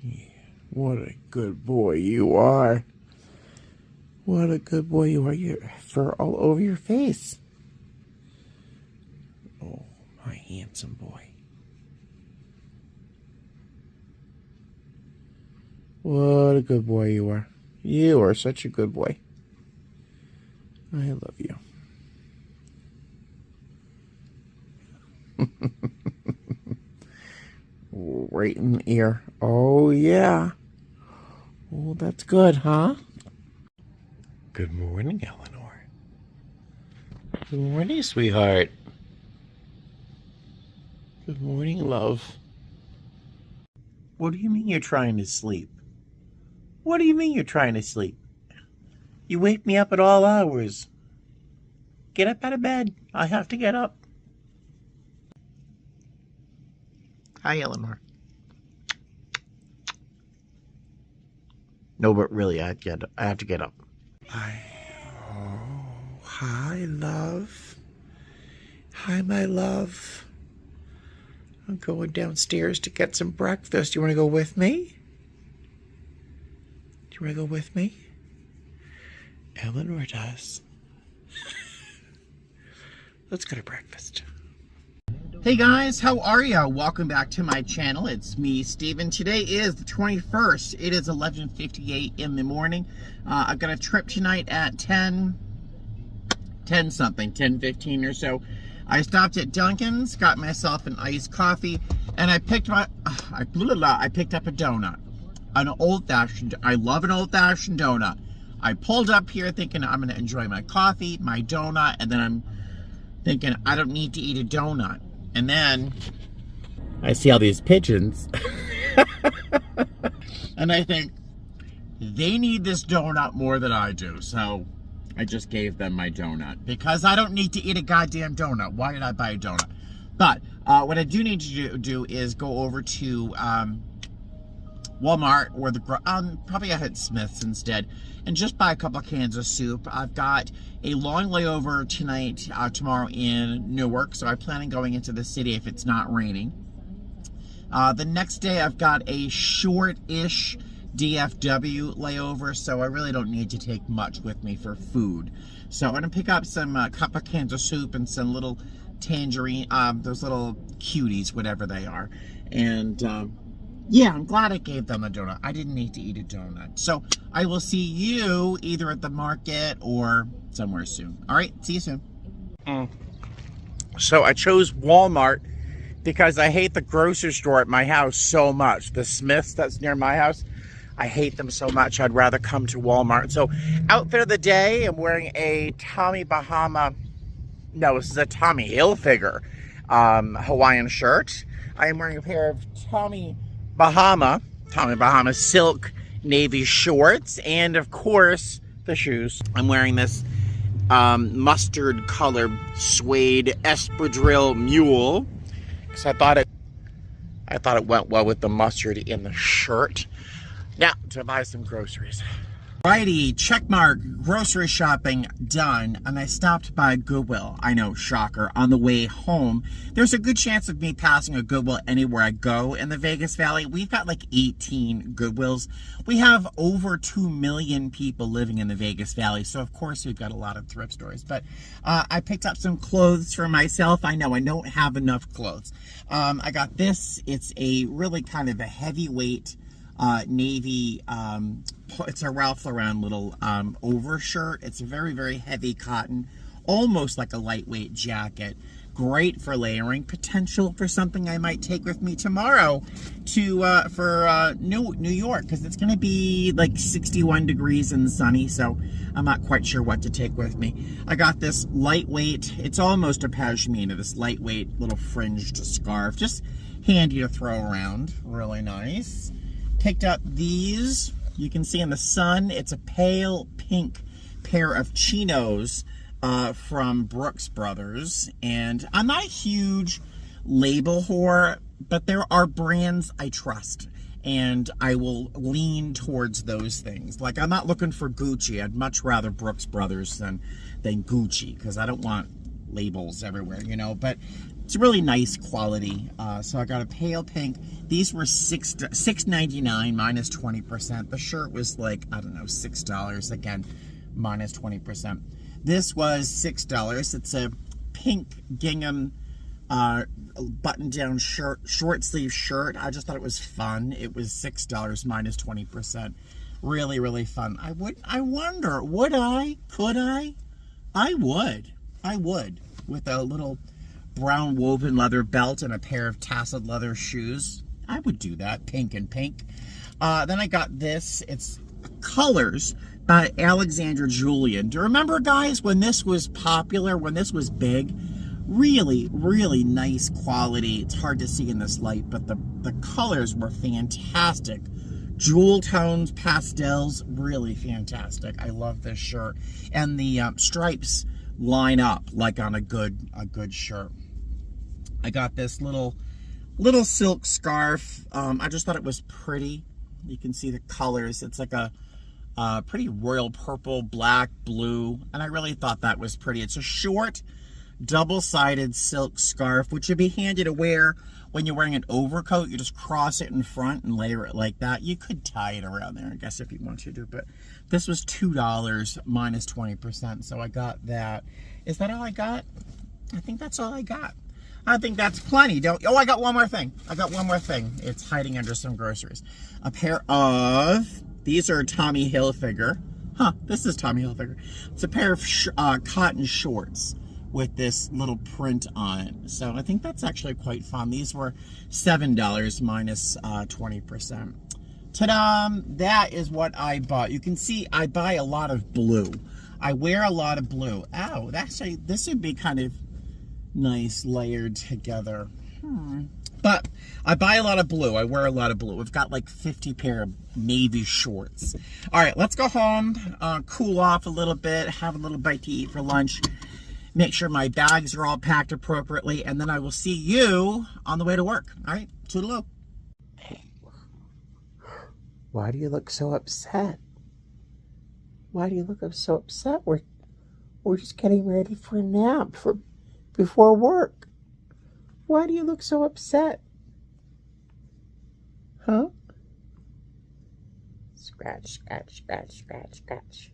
Yeah, what a good boy you are. What a good boy you are. Your fur all over your face. Oh, my handsome boy. What a good boy you are. You are such a good boy. I love you. Right in the ear. Oh, yeah. Oh, that's good, huh? Good morning, Eleanor. Good morning, sweetheart. Good morning, love. What do you mean you're trying to sleep? What do you mean you're trying to sleep? You wake me up at all hours. Get up out of bed. I have to get up. Hi, Eleanor. No, but really, I have to get up. Hi, love. Hi, my love. I'm going downstairs to get some breakfast. You want to go with me? Do you want to go with me? Eleanor does. Let's go to breakfast. Hey guys, how are ya? Welcome back to my channel. It's me, Steven. Today is the 21st. It is 11:58 in the morning. I've got a trip tonight at 10:15 or so. I stopped at Dunkin's, got myself an iced coffee, and I picked up a donut. An old-fashioned, I love an old-fashioned donut. I pulled up here thinking I'm gonna enjoy my coffee, my donut, and then I'm thinking I don't need to eat a donut. And then I see all these pigeons and I think they need this donut more than I do. So I just gave them my donut because I don't need to eat a goddamn donut. Why did I buy a donut? But what I do need to do is go over to Walmart or probably I hit Smith's instead and just buy a couple of cans of soup. I've got a long layover tonight, tomorrow in Newark, so I plan on going into the city if it's not raining. The next day I've got a short-ish DFW layover, so I really don't need to take much with me for food. So I'm gonna pick up some couple of cans of soup and some little tangerine, those little cuties, whatever they are, and yeah, I'm glad I gave them a donut. I didn't need to eat a donut. So I will see you either at the market or somewhere soon. All right, see you soon. So I chose Walmart because I hate the grocery store at my house so much. The Smith's that's near my house, I hate them so much. I'd rather come to Walmart. So outfit of the day, I'm wearing a Tommy Hilfiger Hawaiian shirt. I am wearing a pair of Tommy Bahama silk navy shorts, and of course the shoes. I'm wearing this mustard colored suede espadrille mule because I thought it went well with the mustard in the shirt. Now to buy some groceries. Alrighty, checkmark, grocery shopping done, and I stopped by Goodwill. I know, shocker, on the way home. There's a good chance of me passing a Goodwill anywhere I go in the Vegas Valley. We've got like 18 Goodwills. We have over 2 million people living in the Vegas Valley, so of course we've got a lot of thrift stores. But I picked up some clothes for myself. I know I don't have enough clothes. I got this. It's a really kind of a heavyweight navy, it's a Ralph Lauren little overshirt. It's very, very heavy cotton, almost like a lightweight jacket. Great for layering, potential for something I might take with me tomorrow to New York, because it's going to be like 61 degrees and sunny, so I'm not quite sure what to take with me. I got this lightweight, it's almost a pashmina, this lightweight little fringed scarf, just handy to throw around, really nice. Picked up these, you can see in the sun, it's a pale pink pair of chinos from Brooks Brothers. And I'm not a huge label whore, but there are brands I trust, and I will lean towards those things. Like, I'm not looking for Gucci. I'd much rather Brooks Brothers than Gucci, because I don't want labels everywhere, you know. But It's really nice quality. So I got a pale pink. These were $6.99 minus 20%. The shirt was like, I don't know, $6 again, minus 20%. This was $6. It's a pink gingham button-down shirt, short sleeve shirt. I just thought it was fun. It was $6 minus 20%. Really, really fun. I wonder, would I? Could I? I would. With a little brown woven leather belt and a pair of tasseled leather shoes. I would do that, pink and pink. Then I got this. It's Colors by Alexander Julian. Do you remember, guys, when this was popular, when this was big? Really, really nice quality. It's hard to see in this light, but the colors were fantastic. Jewel tones, pastels, really fantastic. I love this shirt. And the stripes line up like on a good shirt. I got this little silk scarf. I just thought it was pretty. You can see the colors. It's like a pretty royal purple, black, blue, and I really thought that was pretty. It's a short, double-sided silk scarf, which would be handy to wear when you're wearing an overcoat. You just cross it in front and layer it like that. You could tie it around there, I guess, if you want to, but this was $2 minus 20%, so I got that. Is that all I got? I think that's all I got. I think that's plenty. Oh, I got one more thing. It's hiding under some groceries. A pair of, these are Tommy Hilfiger. This is Tommy Hilfiger. It's a pair of cotton shorts with this little print on it. So I think that's actually quite fun. These were $7 minus 20%. Ta-da! That is what I bought. You can see I buy a lot of blue. I wear a lot of blue. Oh, actually, this would be kind of nice layered together. But I buy a lot of blue. I wear a lot of blue. We've got like 50 pair of navy shorts. All right, let's go home, cool off a little bit, have a little bite to eat for lunch, make sure my bags are all packed appropriately, and then I will see you on the way to work. All right, toodaloo. Hey, why do you look so upset? Why do you look so upset? We're just getting ready for a nap before work. Why do you look so upset? Huh? Scratch, scratch, scratch, scratch, scratch.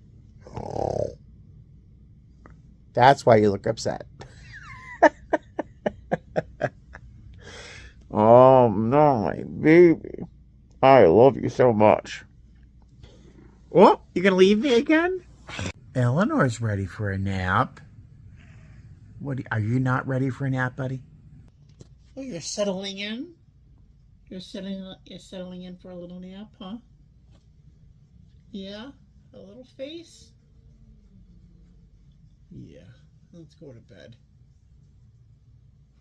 That's why you look upset. Oh, no, my baby. I love you so much. Oh, you gonna leave me again? Eleanor's ready for a nap. Are you not ready for a nap, buddy? Oh, you're settling in? You're settling in for a little nap, huh? Yeah? A little face? Yeah. Let's go to bed.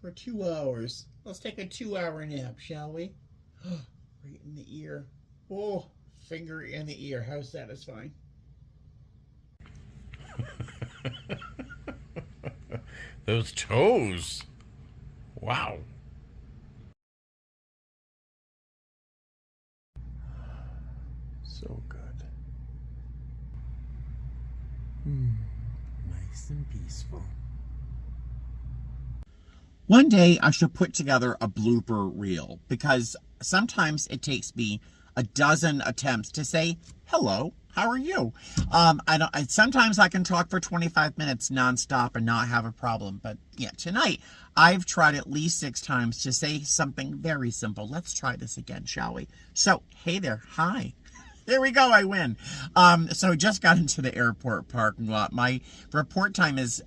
For 2 hours. Let's take a 2-hour nap, shall we? Right in the ear. Oh, finger in the ear. How satisfying. Those toes. Wow. So good. Nice and peaceful. One day I should put together a blooper reel, because sometimes it takes me a dozen attempts to say, hello, how are you? Sometimes I can talk for 25 minutes nonstop and not have a problem. But yeah, tonight I've tried at least 6 times to say something very simple. Let's try this again, shall we? So, hey there, hi. There we go, I win. So just got into the airport parking lot. My report time is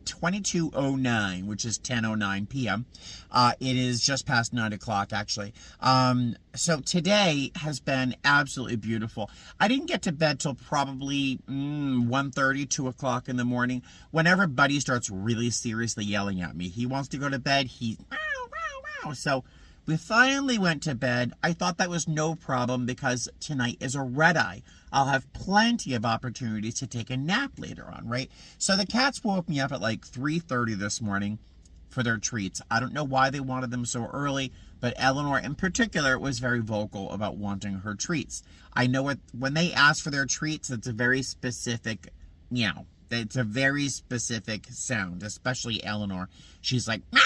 22:09, which is 10:09 p.m. It is just past 9 o'clock, actually. So today has been absolutely beautiful. I didn't get to bed till probably 1:30, 2 o'clock in the morning. Whenever Buddy starts really seriously yelling at me, he wants to go to bed, he's wow, wow, wow. So we finally went to bed. I thought that was no problem because tonight is a red eye. I'll have plenty of opportunities to take a nap later on, right? So the cats woke me up at like 3:30 this morning for their treats. I don't know why they wanted them so early, but Eleanor in particular was very vocal about wanting her treats. I know when they ask for their treats, it's a very specific meow. It's a very specific sound, especially Eleanor. She's like, "Mah!"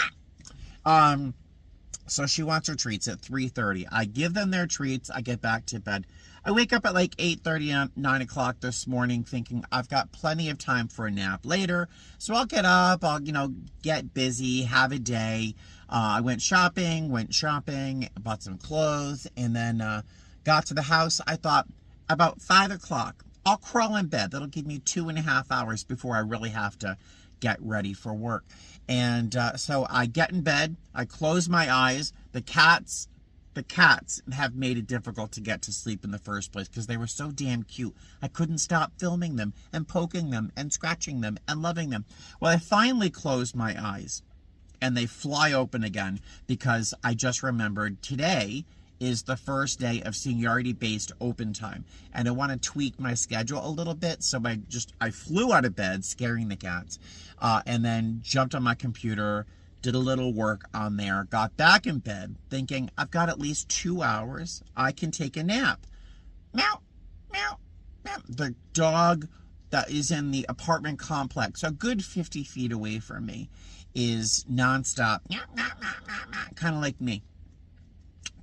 So she wants her treats at 3:30. I give them their treats. I get back to bed. I wake up at like 8:30, 9 o'clock this morning thinking I've got plenty of time for a nap later. So I'll get up, I'll, get busy, have a day. I went shopping, bought some clothes, and then got to the house. I thought about 5 o'clock, I'll crawl in bed. That'll give me 2.5 hours before I really have to get ready for work. And so I get in bed, I close my eyes. The cats have made it difficult to get to sleep in the first place because they were so damn cute. I couldn't stop filming them and poking them and scratching them and loving them. Well, I finally closed my eyes and they fly open again because I just remembered today is the first day of seniority-based open time. And I want to tweak my schedule a little bit. So I flew out of bed, scaring the cats, and then jumped on my computer, did a little work on there, got back in bed thinking I've got at least 2 hours. I can take a nap. Meow, meow, meow. The dog that is in the apartment complex, a good 50 feet away from me, is nonstop, kind of like me.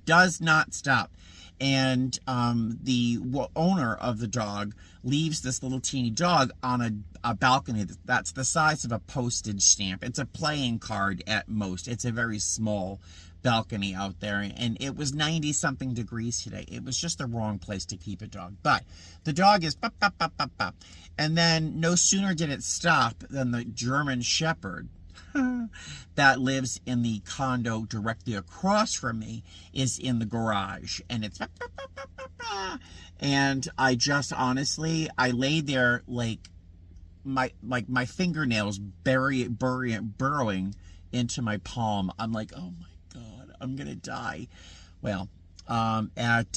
Does not stop. And the owner of the dog leaves this little teeny dog on a balcony that's the size of a postage stamp. It's a playing card at most. It's a very small balcony out there, and it was 90-something degrees today. It was just the wrong place to keep a dog. But the dog is bop, bop, bop, bop, bop. And then no sooner did it stop than the German Shepherd that lives in the condo directly across from me is in the garage, and it's and I just honestly, I lay there like my fingernails burrowing into my palm. I'm like, oh my God, I'm gonna die. Well, at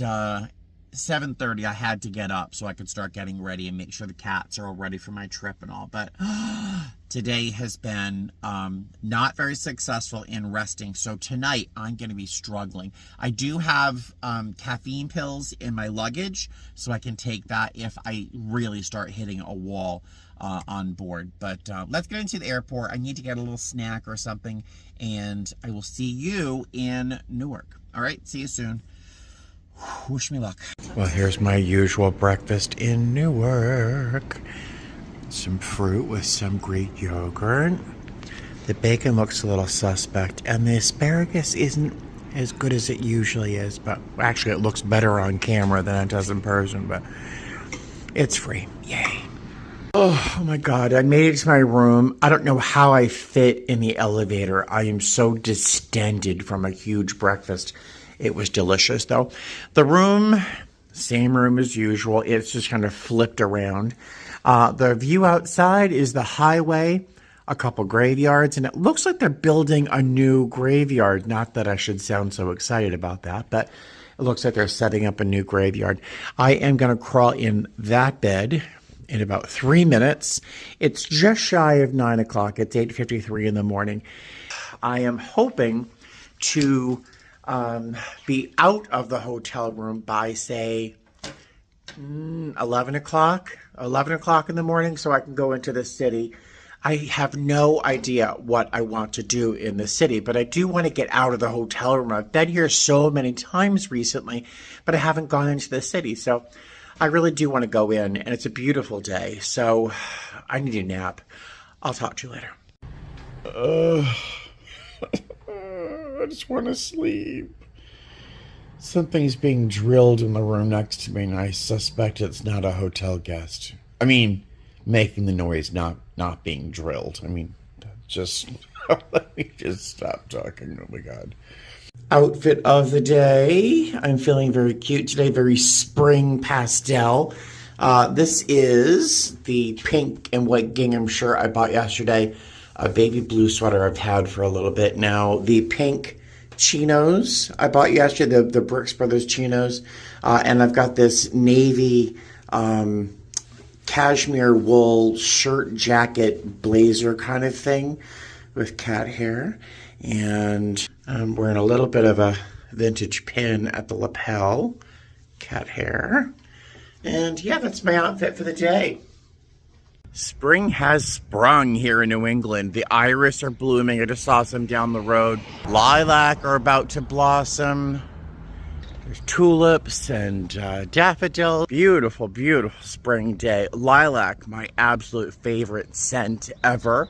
7:30 I had to get up so I could start getting ready and make sure the cats are all ready for my trip and all. But today has been not very successful in resting. So tonight I'm going to be struggling. I do have caffeine pills in my luggage, so I can take that if I really start hitting a wall on board. But let's get into the airport. I need to get a little snack or something, and I will see you in Newark. All right, see you soon. Wish me luck. Well, here's my usual breakfast in Newark. Some fruit with some Greek yogurt. The bacon looks a little suspect, and the asparagus isn't as good as it usually is, but actually it looks better on camera than it does in person, but it's free. Yay. Oh my God, I made it to my room. I don't know how I fit in the elevator. I am so distended from a huge breakfast. It was delicious, though. The room, same room as usual. It's just kind of flipped around. The view outside is the highway, a couple graveyards, and it looks like they're building a new graveyard. Not that I should sound so excited about that, but it looks like they're setting up a new graveyard. I am going to crawl in that bed in about 3 minutes. It's just shy of 9 o'clock. It's 8:53 in the morning. I am hoping to be out of the hotel room by, say, 11 o'clock in the morning, so I can go into the city. I have no idea what I want to do in the city, but I do want to get out of the hotel room. I've been here so many times recently, but I haven't gone into the city, so I really do want to go in, and it's a beautiful day, so I need a nap. I'll talk to you later. I just want to sleep. Something's being drilled in the room next to me, and I suspect it's not a hotel guest. I mean, making the noise, not being drilled. I mean, just let me just stop talking. Oh my God. Outfit of the day. I'm feeling very cute today, very spring pastel. This is the pink and white gingham shirt I bought yesterday. A baby blue sweater I've had for a little bit now. The pink chinos I bought yesterday, the Brooks Brothers chinos. And I've got this navy cashmere wool shirt, jacket, blazer kind of thing with cat hair. And I'm wearing a little bit of a vintage pin at the lapel, cat hair. And yeah, that's my outfit for the day. Spring has sprung here in New England. The iris are blooming. I just saw some down the road. Lilac are about to blossom. There's tulips and daffodils. Beautiful, beautiful spring day. Lilac, my absolute favorite scent ever.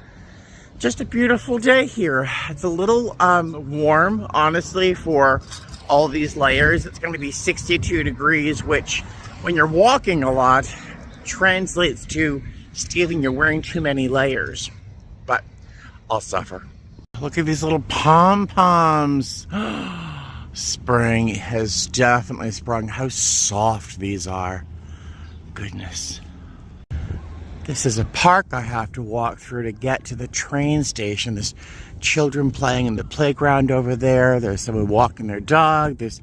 Just a beautiful day here. It's a little warm, honestly, for all these layers. It's going to be 62 degrees, which when you're walking a lot translates to Steven, you're wearing too many layers, but I'll suffer. Look at these little pom-poms. Spring has definitely sprung. How soft these are. Goodness. This is a park I have to walk through to get to the train station. There's children playing in the playground over there. There's someone walking their dog. There's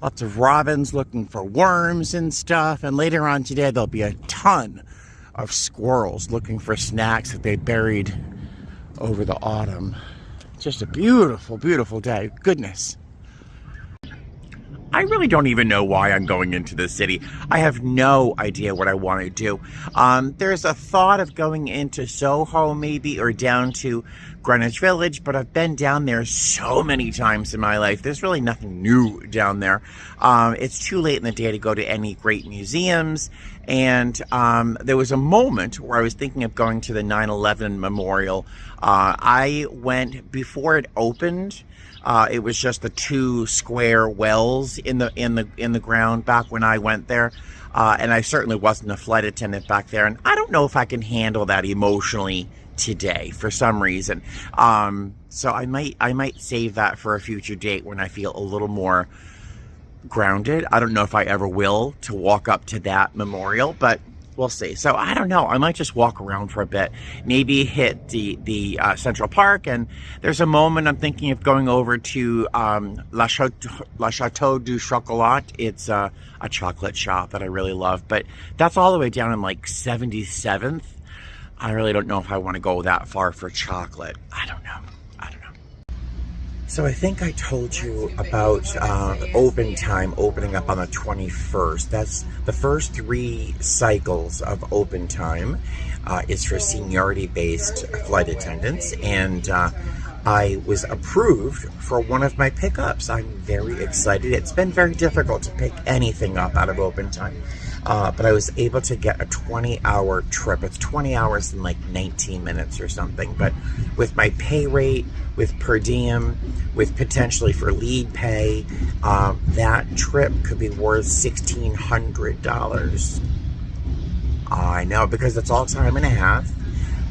lots of robins looking for worms and stuff. And later on today, there'll be a ton of squirrels looking for snacks that they buried over the autumn. Just a beautiful, beautiful day. Goodness. I really don't even know why I'm going into the city. I have no idea what I want to do. There's a thought of going into Soho maybe, or down to Greenwich Village, but I've been down there so many times in my life. There's really nothing new down there. It's too late in the day to go to any great museums. And there was a moment where I was thinking of going to the 9/11 memorial. I went before it opened. It was just the 2 square wells in the ground back when I went there, and I certainly wasn't a flight attendant back there. And I don't know if I can handle that emotionally today for some reason. So I might save that for a future date when I feel a little more grounded. I don't know if I ever will to walk up to that memorial, but we'll see. So I don't know. I might just walk around for a bit, maybe hit the Central Park. And there's a moment I'm thinking of going over to La Chateau du Chocolat. It's a chocolate shop that I really love, but that's all the way down in like 77th. I really don't know if I want to go that far for chocolate. I don't know. So I think I told you about open time opening up on the 21st. That's the first 3 cycles of open time is for seniority-based flight attendants, and I was approved for one of my pickups. I'm very excited. It's been very difficult to pick anything up out of open time, but I was able to get a 20-hour trip. It's 20 hours in like 19 minutes or something, but with my pay rate, with per diem, with potentially for lead pay, that trip could be worth $1,600. I know, because it's all time and a half,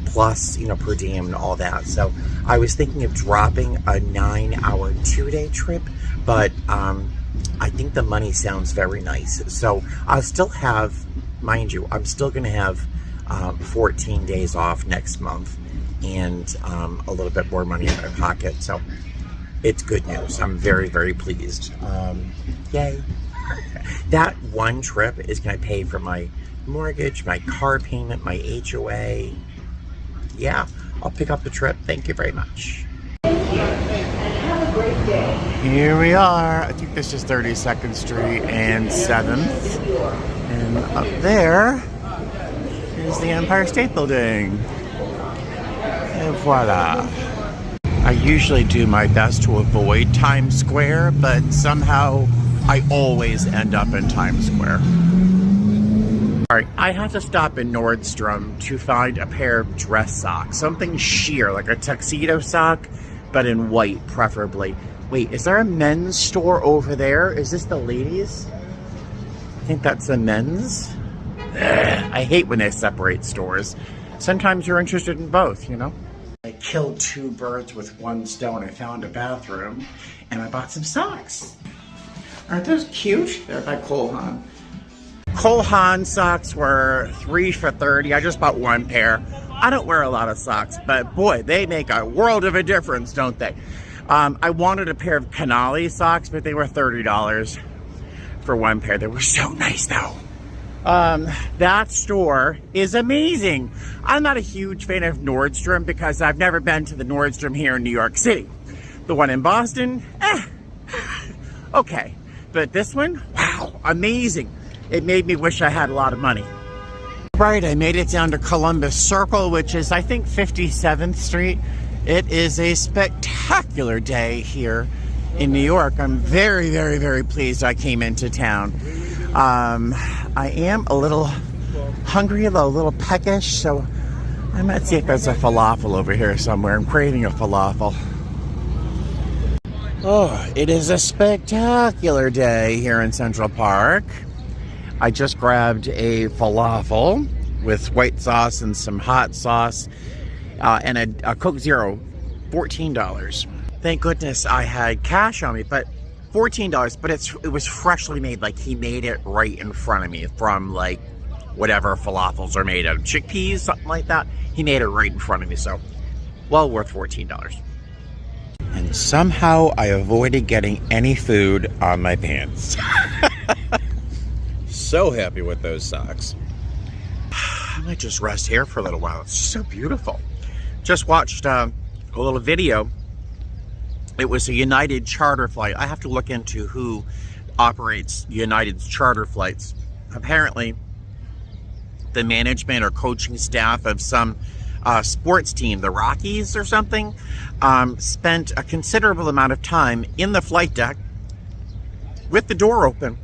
plus, per diem and all that. So I was thinking of dropping a 9-hour 2-day trip, but I think the money sounds very nice. So I'll still have, mind you, I'm still going to have 14 days off next month, and a little bit more money in my pocket. So it's good news. I'm very, very pleased. Yay. That one trip is going to pay for my mortgage, my car payment, my HOA. Yeah, I'll pick up the trip. Thank you very much. Have a great day. Here we are. I think this is 32nd Street and 7th. And up there is the Empire State Building. And voila. I usually do my best to avoid Times Square, but somehow I always end up in Times Square. Alright, I had to stop in Nordstrom to find a pair of dress socks. Something sheer, like a tuxedo sock, but in white, preferably. Wait, is there a men's store over there? Is this the ladies? I think that's the men's. Ugh, I hate when they separate stores. Sometimes you're interested in both, I killed 2 birds with 1 stone. I found a bathroom, and I bought some socks. Aren't those cute? They're by Cole Haan. Cole Haan socks were 3 for $30. I just bought 1 pair. I don't wear a lot of socks, but boy, they make a world of a difference, don't they? I wanted a pair of Canali socks, but they were $30 for 1 pair. They were so nice, though. That store is amazing. I'm not a huge fan of Nordstrom because I've never been to the Nordstrom here in New York City. The one in Boston, okay. But this one, wow, amazing. It made me wish I had a lot of money. right, I made it down to Columbus Circle, which is, I think, 57th Street. It is a spectacular day here in New York. I'm very, very, very pleased I came into town. I am a little hungry, a little peckish, so I might see if there's a falafel over here somewhere. I'm craving a falafel. Oh, it is a spectacular day here in Central Park. I just grabbed a falafel with white sauce and some hot sauce and a Coke Zero, $14. Thank goodness I had cash on me, but $14, but it was freshly made. Like, he made it right in front of me from, like, whatever falafels are made out of, chickpeas, something like that. He made it right in front of me, so well worth $14. And somehow I avoided getting any food on my pants. So happy with those socks. I might just rest here for a little while. It's so beautiful. Just watched a little video. It was a United charter flight. I have to look into who operates United's charter flights. Apparently, the management or coaching staff of some sports team, the Rockies or something, spent a considerable amount of time in the flight deck with the door open.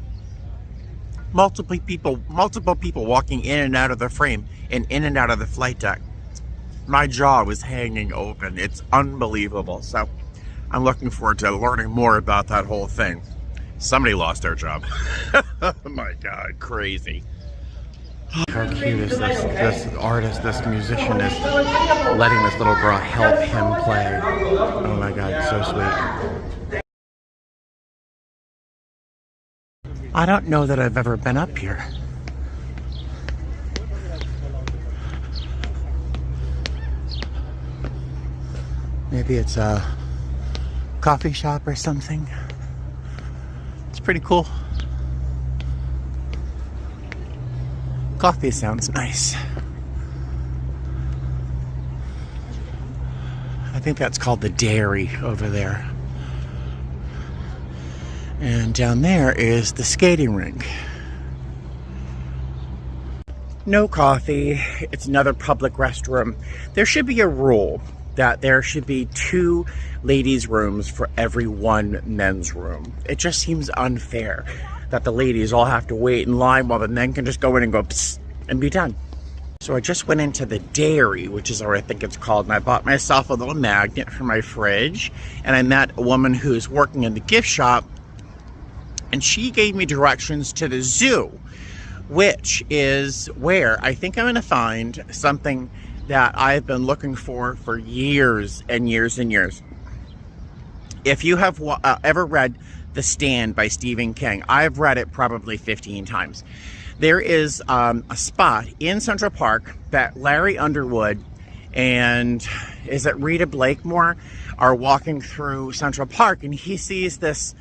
Multiple people walking in and out of the frame and in and out of the flight deck. My jaw was hanging open. It's unbelievable. So I'm looking forward to learning more about that whole thing. Somebody lost their job. Oh my God, crazy. How cute is this artist, this musician is letting this little girl help him play. Oh my God, so sweet. I don't know that I've ever been up here. Maybe it's a coffee shop or something. It's pretty cool. Coffee sounds nice. I think that's called the Dairy over there. And down there is the skating rink. No coffee. It's another public restroom. There should be a rule that there should be 2 ladies' rooms for every 1 men's room. It just seems unfair that the ladies all have to wait in line while the men can just go in and go psst and be done. So I just went into the Dairy, which is what I think it's called, and I bought myself a little magnet for my fridge, and I met a woman who's working in the gift shop, and she gave me directions to the zoo, which is where I think I'm going to find something that I've been looking for years and years and years. If you have ever read The Stand by Stephen King, I've read it probably 15 times. There is a spot in Central Park that Larry Underwood and is it Rita Blakemore are walking through Central Park, and he sees this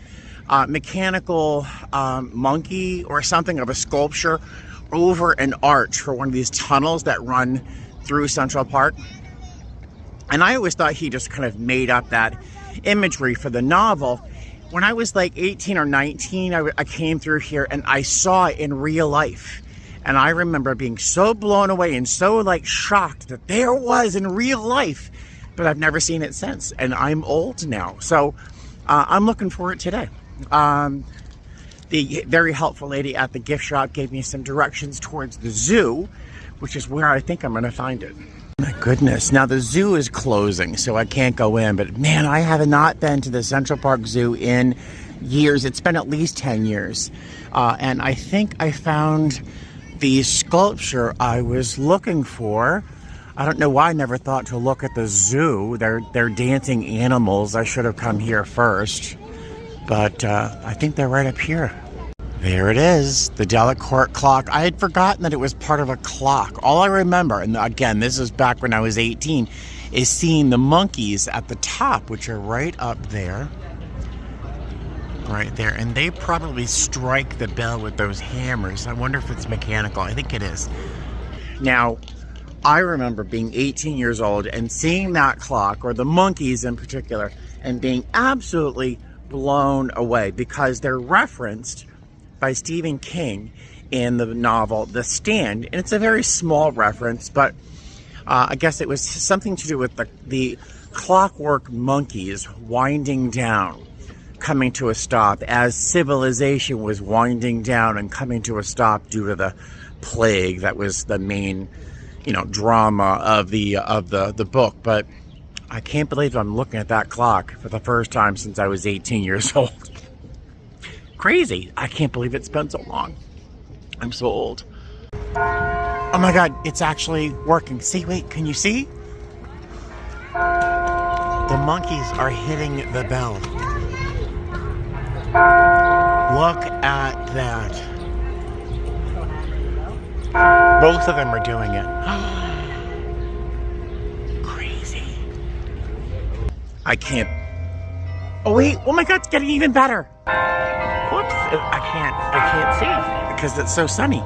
mechanical monkey or something of a sculpture over an arch for one of these tunnels that run through Central Park. And I always thought he just kind of made up that imagery for the novel. When I was like 18 or 19, I came through here and I saw it in real life. And I remember being so blown away and so like shocked that there it was in real life. But I've never seen it since. And I'm old now. So I'm looking for it today. The very helpful lady at the gift shop gave me some directions towards the zoo, which is where I think I'm going to find it. My goodness. Now the zoo is closing, so I can't go in. But man, I have not been to the Central Park Zoo in years. It's been at least 10 years. And I think I found the sculpture I was looking for. I don't know why I never thought to look at the zoo. They're dancing animals. I should have come here first. But I think they're right up here. There it is, the Delacorte Clock. I had forgotten that it was part of a clock. All I remember, and again, this is back when I was 18, is seeing the monkeys at the top, which are right up there. Right there. And they probably strike the bell with those hammers. I wonder if it's mechanical. I think it is. Now, I remember being 18 years old and seeing that clock, or the monkeys in particular, and being absolutely blown away because they're referenced by Stephen King in the novel The Stand. And it's a very small reference, but I guess it was something to do with the clockwork monkeys winding down, coming to a stop as civilization was winding down and coming to a stop due to the plague that was the main, drama of the book. But I can't believe I'm looking at that clock for the first time since I was 18 years old. Crazy. I can't believe it's been so long. I'm so old. Oh my God, it's actually working. See, wait, can you see? The monkeys are hitting the bell. Look at that. Both of them are doing it. Crazy. I can't. Oh wait, oh my God, it's getting even better. Whoops, I can't see because it's so sunny.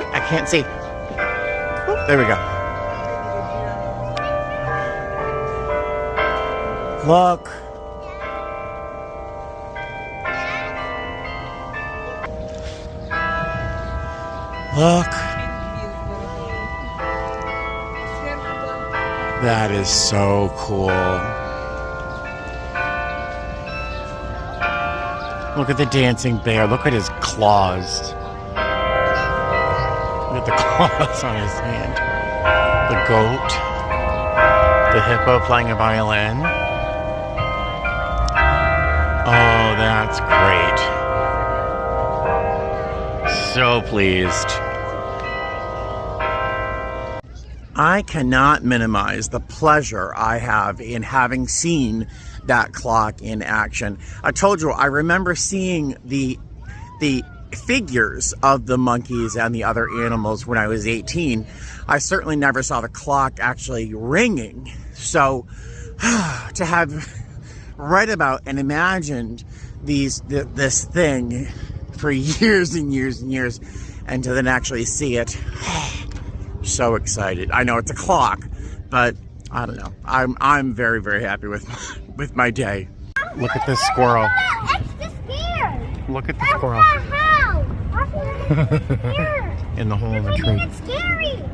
I can't see. Oop, there we go. Look. Look. That is so cool. Look at the dancing bear. Look at his claws. Look at the claws on his hand. The goat. The hippo playing a violin. Oh, that's great. So pleased. I cannot minimize the pleasure I have in having seen that clock in action. I told you, I remember seeing the figures of the monkeys and the other animals when I was 18. I certainly never saw the clock actually ringing. So to have read about and imagined this thing for years and years and years, and to then actually see it, so excited. I know it's a clock, but I don't know. I'm very, very happy with my day. Look at this squirrel. Look at the squirrel. In the hole in the tree.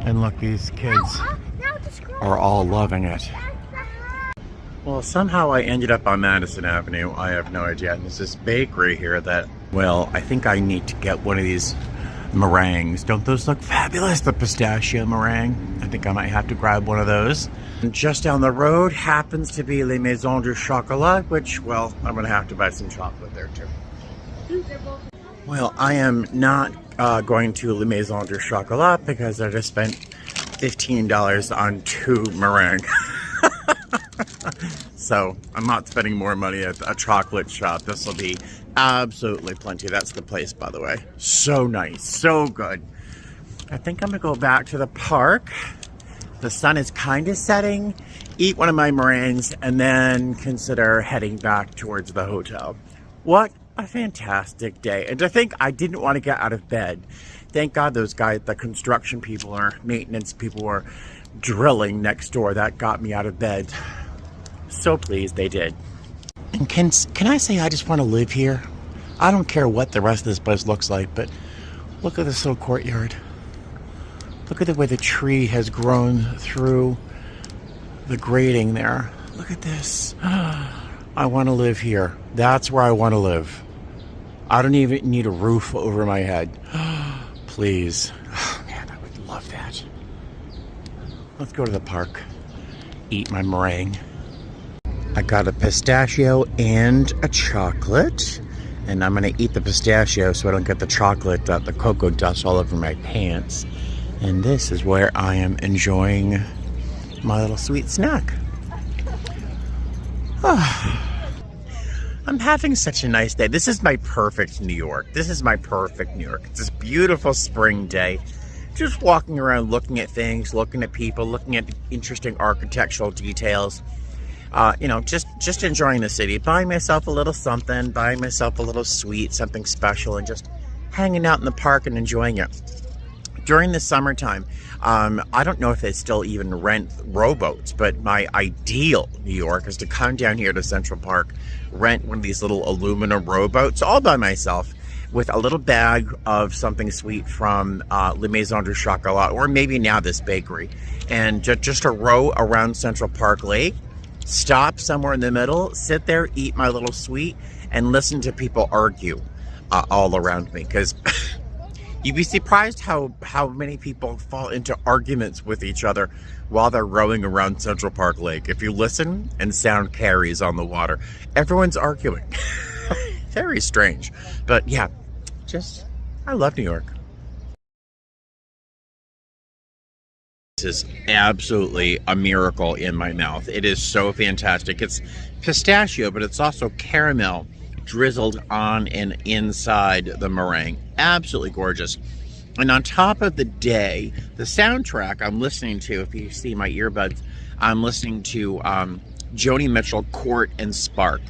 And look, these kids are all loving it. Well, somehow I ended up on Madison Avenue. I have no idea. And there's this bakery here that, well, I think I need to get one of these meringues. Don't those look fabulous? The pistachio meringue. I think I might have to grab one of those. And just down the road happens to be Les Maisons du Chocolat, which, well, I'm going to have to buy some chocolate there too. Well, I am not going to Les Maisons du Chocolat because I just spent $15 on 2 meringues. So I'm not spending more money at a chocolate shop. This will be absolutely plenty. That's the place, by the way. So nice, so good. I think I'm gonna go back to the park. The sun is kind of setting, eat one of my meringues, and then consider heading back towards the hotel. What a fantastic day. And to think I didn't want to get out of bed. Thank God those guys, the construction people or maintenance people, were drilling next door. That got me out of bed. So pleased they did. And can I say I just want to live here? I don't care what the rest of this place looks like, but look at this little courtyard. Look at the way the tree has grown through the grating there. Look at this. I want to live here. That's where I want to live. I don't even need a roof over my head. Please. Oh, man, I would love that. Let's go to the park. Eat my meringue. I got a pistachio and a chocolate. And I'm going to eat the pistachio so I don't get the chocolate, the cocoa dust all over my pants. And this is where I am enjoying my little sweet snack. I'm having such a nice day. This is my perfect New York. This is my perfect New York. It's this beautiful spring day. Just walking around, looking at things, looking at people, looking at interesting architectural details. Just enjoying the city. Buying myself a little something, buying myself a little sweet, something special, and just hanging out in the park and enjoying it. During the summertime, I don't know if they still even rent rowboats, but my ideal New York is to come down here to Central Park, rent one of these little aluminum rowboats all by myself, with a little bag of something sweet from Le Maison du Chocolat, or maybe now this bakery, and just a row around Central Park Lake, stop somewhere in the middle, sit there, eat my little sweet, and listen to people argue all around me, because you'd be surprised how many people fall into arguments with each other while they're rowing around Central Park Lake. If you listen and sound carries on the water, everyone's arguing. Very strange. But yeah, I love New York. This is absolutely a miracle in my mouth. It is so fantastic. It's pistachio, but it's also caramel drizzled on and inside the meringue. Absolutely gorgeous. And on top of the day, the soundtrack I'm listening to, if you see my earbuds, I'm listening to Joni Mitchell, Court and Spark.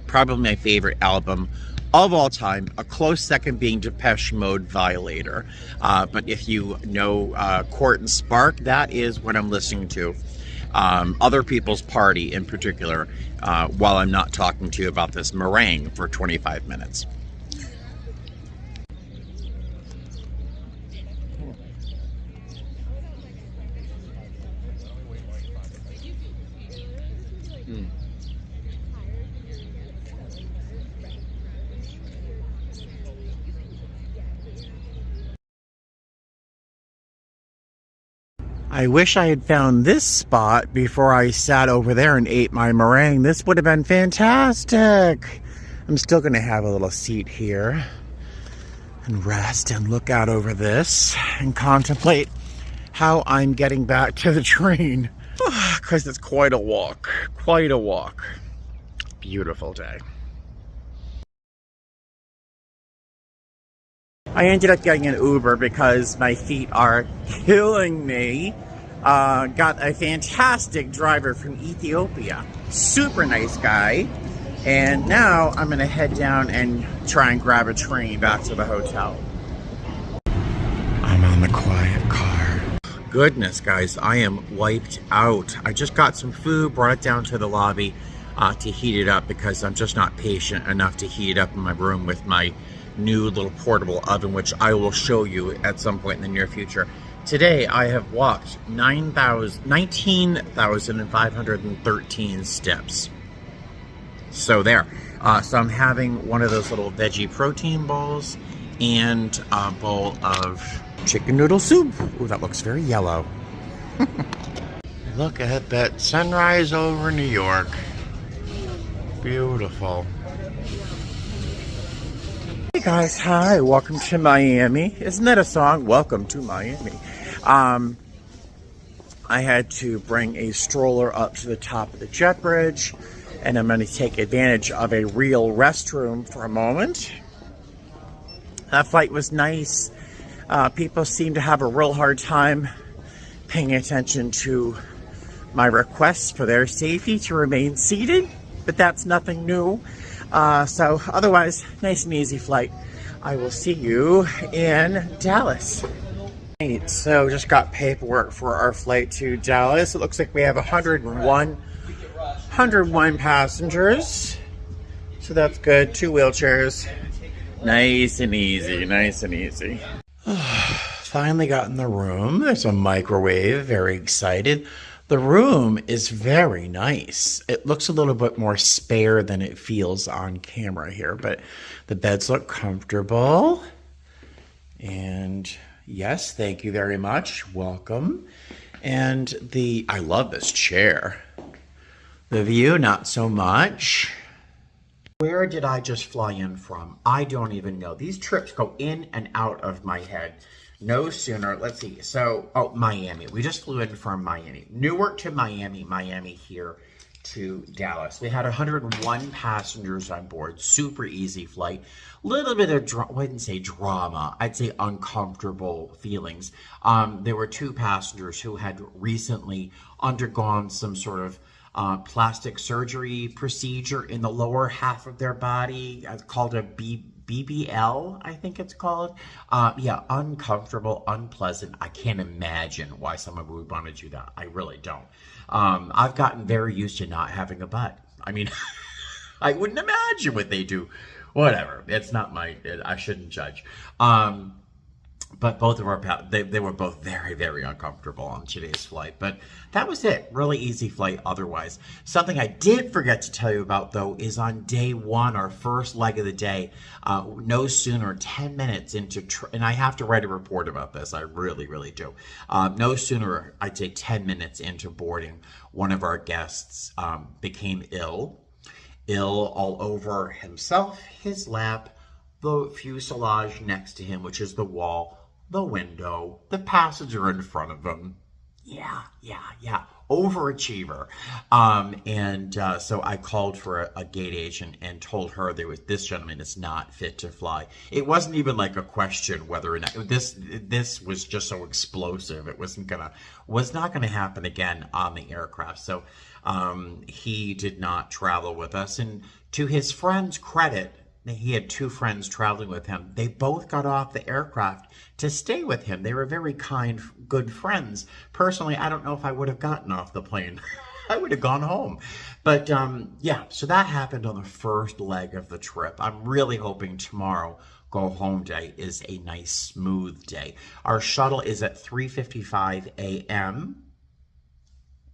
Probably my favorite album of all time. A close second being Depeche Mode, Violator. But if you know Court and Spark, that is what I'm listening to. Other people's party in particular, while I'm not talking to you about this meringue for 25 minutes. I wish I had found this spot before I sat over there and ate my meringue. This would have been fantastic. I'm still going to have a little seat here and rest and look out over this and contemplate how I'm getting back to the train. Because it's quite a walk. Quite a walk. Beautiful day. I ended up getting an Uber because my feet are killing me. Got a fantastic driver from Ethiopia. Super nice guy. And now I'm going to head down and try and grab a train back to the hotel. I'm on the quiet car. Goodness, guys, I am wiped out. I just got some food, brought it down to the lobby to heat it up because I'm just not patient enough to heat it up in my room with my new little portable oven, which I will show you at some point in the near future. Today I have walked 19,513 steps. So there. So I'm having one of those little veggie protein bowls and a bowl of chicken noodle soup. Ooh, that looks very yellow. Look at that sunrise over New York. Beautiful. Hey guys, hi, welcome to Miami. Isn't that a song? Welcome to Miami. I had to bring a stroller up to the top of the jet bridge, and I'm going to take advantage of a real restroom for a moment. That flight was nice. People seem to have a real hard time paying attention to my requests for their safety to remain seated, but that's nothing new. So otherwise, nice and easy flight. I will see you in Dallas. Right, so just got paperwork for our flight to Dallas. It looks like we have 101 passengers. So that's good. 2 wheelchairs. Nice and easy, nice and easy. Finally got in the room. There's a microwave, very excited. The room is very nice. It looks a little bit more spare than it feels on camera here, but the beds look comfortable. And yes, thank you very much. Welcome. And I love this chair. The view, not so much. Where did I just fly in from? I don't even know. These trips go in and out of my head. No sooner, let's see, so, Miami. We just flew in from Miami. Newark to Miami, Miami here to Dallas. We had 101 passengers on board. Super easy flight. Little bit of, I wouldn't say drama, I'd say uncomfortable feelings. There were 2 passengers who had recently undergone some sort of plastic surgery procedure in the lower half of their body, called a BBL, I think it's called. Yeah, uncomfortable, unpleasant. I can't imagine why someone would want to do that. I really don't. I've gotten very used to not having a butt. I mean, I wouldn't imagine what they do Whatever. It's not I shouldn't judge. But both of they were both very, very uncomfortable on today's flight. But that was it. Really easy flight otherwise. Something I did forget to tell you about, though, is on day one, our first leg of the day, no sooner 10 minutes into, and I have to write a report about this. I really, really do. No sooner, I'd say 10 minutes into boarding, one of our guests became ill all over himself, his lap, the fuselage next to him, which is the wall, the window, the passenger in front of him. Yeah. Overachiever. So I called for a gate agent and told her this gentleman is not fit to fly. It wasn't even like a question whether or not this was just so explosive. It was not gonna happen again on the aircraft. So he did not travel with us. And to his friend's credit, he had two friends traveling with him. They both got off the aircraft to stay with him. They were very kind, good friends. Personally, I don't know if I would have gotten off the plane. I would have gone home. But yeah, so that happened on the first leg of the trip. I'm really hoping tomorrow, go home day, is a nice, smooth day. Our shuttle is at 3:55 a.m.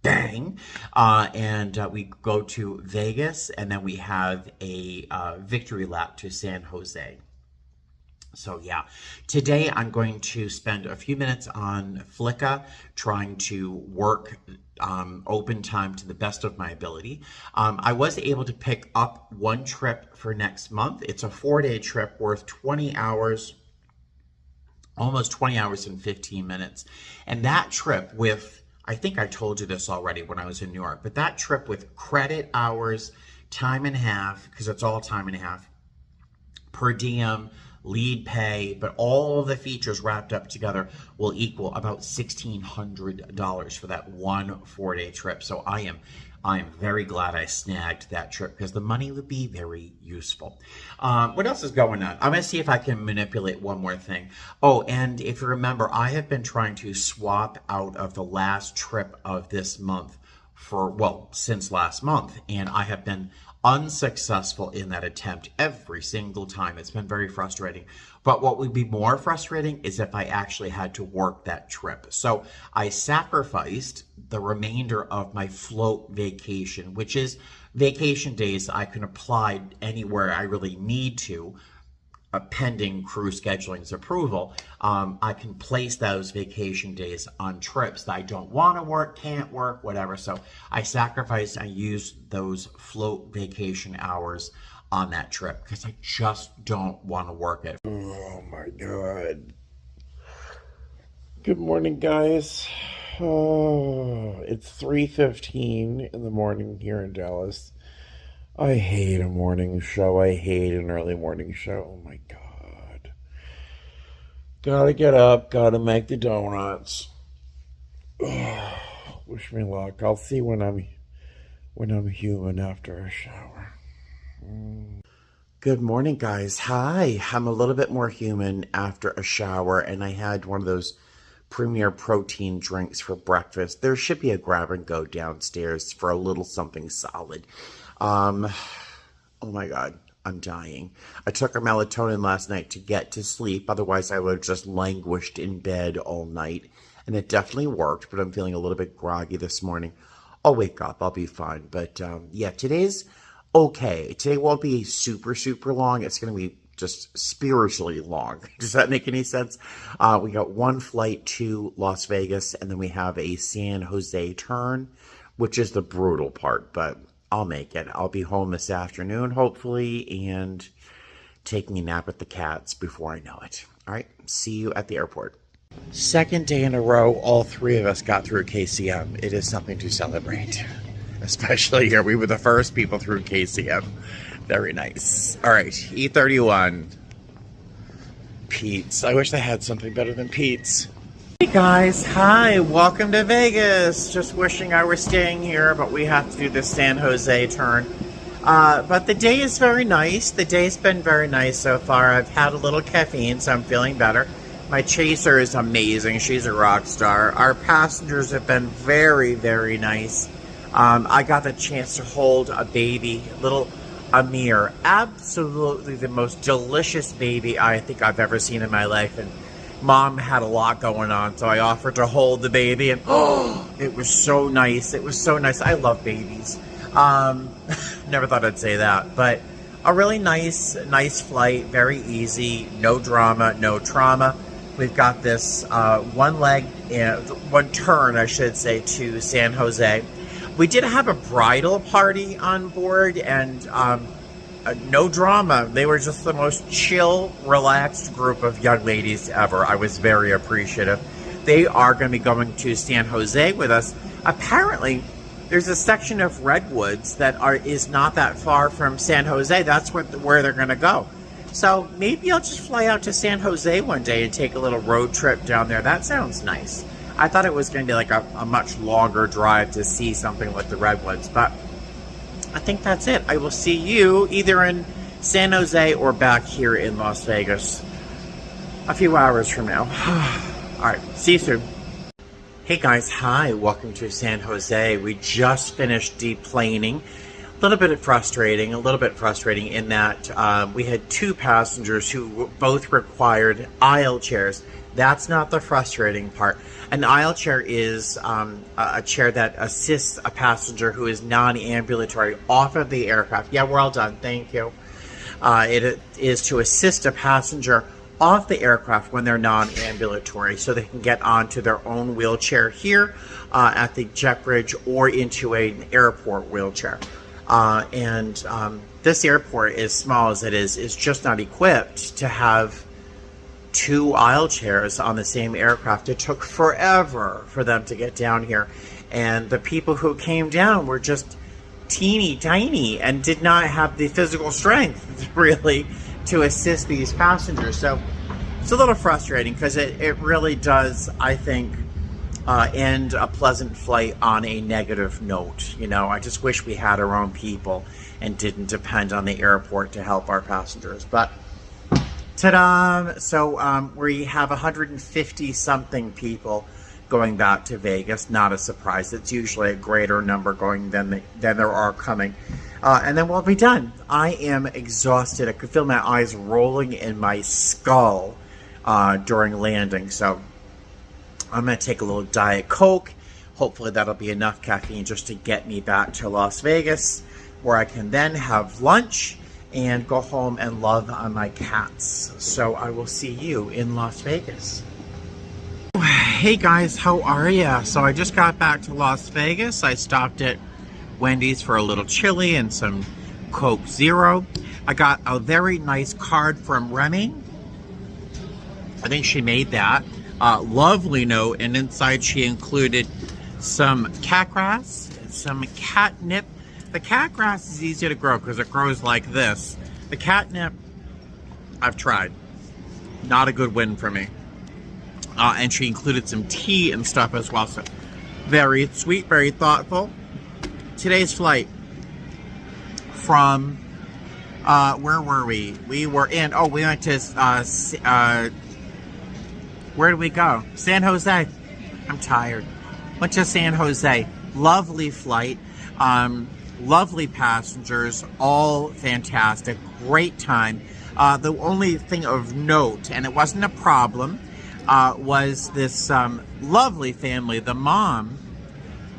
Bang. And we go to Vegas, and then we have a victory lap to San Jose. So yeah, today I'm going to spend a few minutes on Flicka, trying to work open time to the best of my ability. I was able to pick up one trip for next month. It's a 4-day trip worth 20 hours, almost 20 hours and 15 minutes. And that trip with, I think I told you this already when I was in Newark, but that trip with credit hours, time and a half, because it's all time and a half, per diem, lead pay, but all of the features wrapped up together will equal about $1,600 for that one 4-day trip. So I am very glad I snagged that trip because the money would be very useful. What else is going on? I'm going to see if I can manipulate one more thing. Oh, and if you remember, I have been trying to swap out of the last trip of this month since last month, and I have been unsuccessful in that attempt every single time. It's been very frustrating. But what would be more frustrating is if I actually had to work that trip. So I sacrificed the remainder of my float vacation, which is vacation days I can apply anywhere I really need to, pending crew scheduling's approval. I can place those vacation days on trips that I don't want to work, can't work, whatever. So I sacrificed and used those float vacation hours on that trip because I just don't want to work it. Oh my God. Good morning, guys. Oh, it's 3:15 in the morning here in Dallas. I hate a morning show. I hate an early morning show. Oh my God. Gotta get up. Gotta make the donuts. Oh, wish me luck. I'll see when I'm human after a shower. Good morning, guys. Hi. I'm a little bit more human after a shower, and I had one of those Premier protein drinks for breakfast. There should be a grab and go downstairs for a little something solid. Oh my God, I'm dying. I took a melatonin last night to get to sleep. Otherwise, I would have just languished in bed all night. And it definitely worked, but I'm feeling a little bit groggy this morning. I'll wake up. I'll be fine. But yeah, today's okay. Today won't be super, super long. It's going to be just spiritually long. Does that make any sense? We got one flight to Las Vegas, and then we have a San Jose turn, which is the brutal part, but I'll make it. I'll be home this afternoon, hopefully, and taking a nap with the cats before I know it. All right, see you at the airport. Second day in a row, all three of us got through KCM. It is something to celebrate, especially here. We were the first people through KCM. Very nice. All right, E31. Pete's. I wish they had something better than Pete's. Hey guys, hi, welcome to Vegas. Just wishing I were staying here, but we have to do the San Jose turn. But the day is very nice. The day's been very nice so far. I've had a little caffeine, so I'm feeling better. My chaser is amazing. She's a rock star. Our passengers have been very, very nice. I got the chance to hold a baby, little Amir. Absolutely the most delicious baby I think I've ever seen in my life. And Mom had a lot going on, so I offered to hold the baby, and it was so nice. It was so nice. I love babies. Never thought I'd say that, but a really nice flight, very easy, no drama, no trauma. We've got this one turn, I should say, to San Jose. We did have a bridal party on board, and no drama. They were just the most chill, relaxed group of young ladies ever. I was very appreciative. They are going to be going to San Jose with us. Apparently, there's a section of redwoods that is not that far from San Jose. That's where they're going to go. So maybe I'll just fly out to San Jose one day and take a little road trip down there. That sounds nice. I thought it was going to be like a much longer drive to see something like the redwoods, but I think that's it. I will see you either in San Jose or back here in Las Vegas a few hours from now. All right, see you soon. Hey guys, hi, welcome to San Jose. We just finished deplaning. A little bit frustrating in that we had two passengers who both required aisle chairs. That's not the frustrating part. An aisle chair is a chair that assists a passenger who is non-ambulatory off of the aircraft. Yeah, we're all done. Thank you. It is to assist a passenger off the aircraft when they're non-ambulatory, so they can get onto their own wheelchair here at the jet bridge or into an airport wheelchair. This airport, as small as it is just not equipped to have two aisle chairs on the same aircraft. It took forever for them to get down here, and the people who came down were just teeny tiny and did not have the physical strength really to assist these passengers. So it's a little frustrating because it really does, I think, end a pleasant flight on a negative note. You know, I just wish we had our own people and didn't depend on the airport to help our passengers. But ta-da! So we have 150 something people going back to Vegas. Not a surprise. It's usually a greater number going than there are coming. And then we'll be done. I am exhausted. I could feel my eyes rolling in my skull during landing. So I'm going to take a little Diet Coke. Hopefully that'll be enough caffeine just to get me back to Las Vegas, where I can then have lunch and go home and love on my cats. So I will see you in Las Vegas. Hey guys, how are ya? So I just got back to Las Vegas. I stopped at Wendy's for a little chili and some Coke Zero. I got a very nice card from Remy. I think she made that. Lovely note, and inside she included some cat grass, some catnip. The cat grass is easy to grow because it grows like this. The catnip, I've tried. Not a good win for me. And she included some tea and stuff as well. So very sweet, very thoughtful. Today's flight from, where were we? We were in, we went to, where did we go? San Jose. I'm tired. Went to San Jose. Lovely flight. Lovely passengers, all fantastic, great time. The only thing of note, and it wasn't a problem, was this lovely family. The mom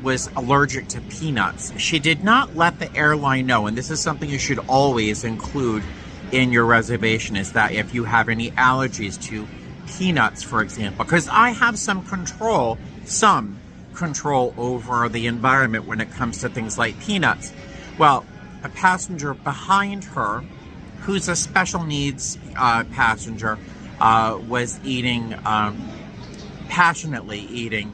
was allergic to peanuts. She did not let the airline know, and this is something you should always include in your reservation, is that if you have any allergies to peanuts, for example, because I have some control over the environment when it comes to things like peanuts. Well, a passenger behind her, who's a special needs passenger, was passionately eating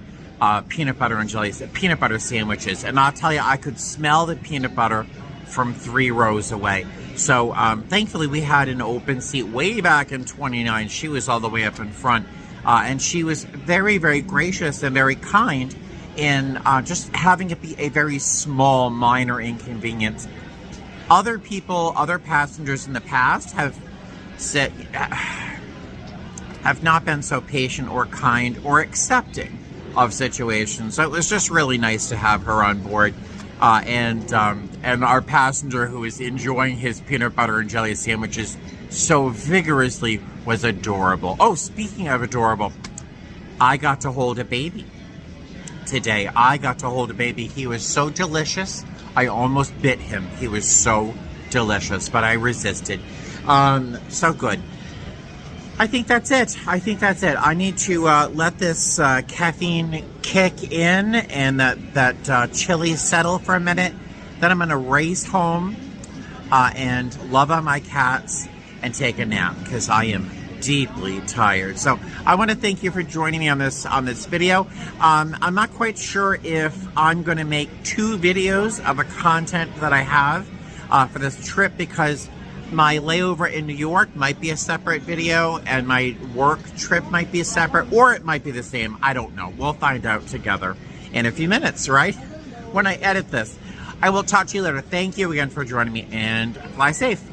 peanut butter and jelly, peanut butter sandwiches. And I'll tell you, I could smell the peanut butter from 3 rows away. So thankfully we had an open seat way back in 29. She was all the way up in front. And she was very, very gracious and very kind in just having it be a very small, minor inconvenience. Other people, other passengers in the past have not been so patient or kind or accepting of situations. So it was just really nice to have her on board. and our passenger, who is enjoying his peanut butter and jelly sandwiches so vigorously, was adorable. Oh, speaking of adorable, I got to hold a baby today. I got to hold a baby. He was so delicious. I almost bit him. He was so delicious, but I resisted. So good. I think that's it. I need to let this caffeine kick in and that chili settle for a minute. Then I'm going to race home and love on my cats and take a nap because I am deeply tired. So I want to thank you for joining me on this video. I'm not quite sure if I'm going to make 2 videos of the content that I have for this trip, because my layover in New York might be a separate video and my work trip might be separate, or it might be the same. I don't know. We'll find out together in a few minutes, right? When I edit this. I will talk to you later. Thank you again for joining me, and fly safe.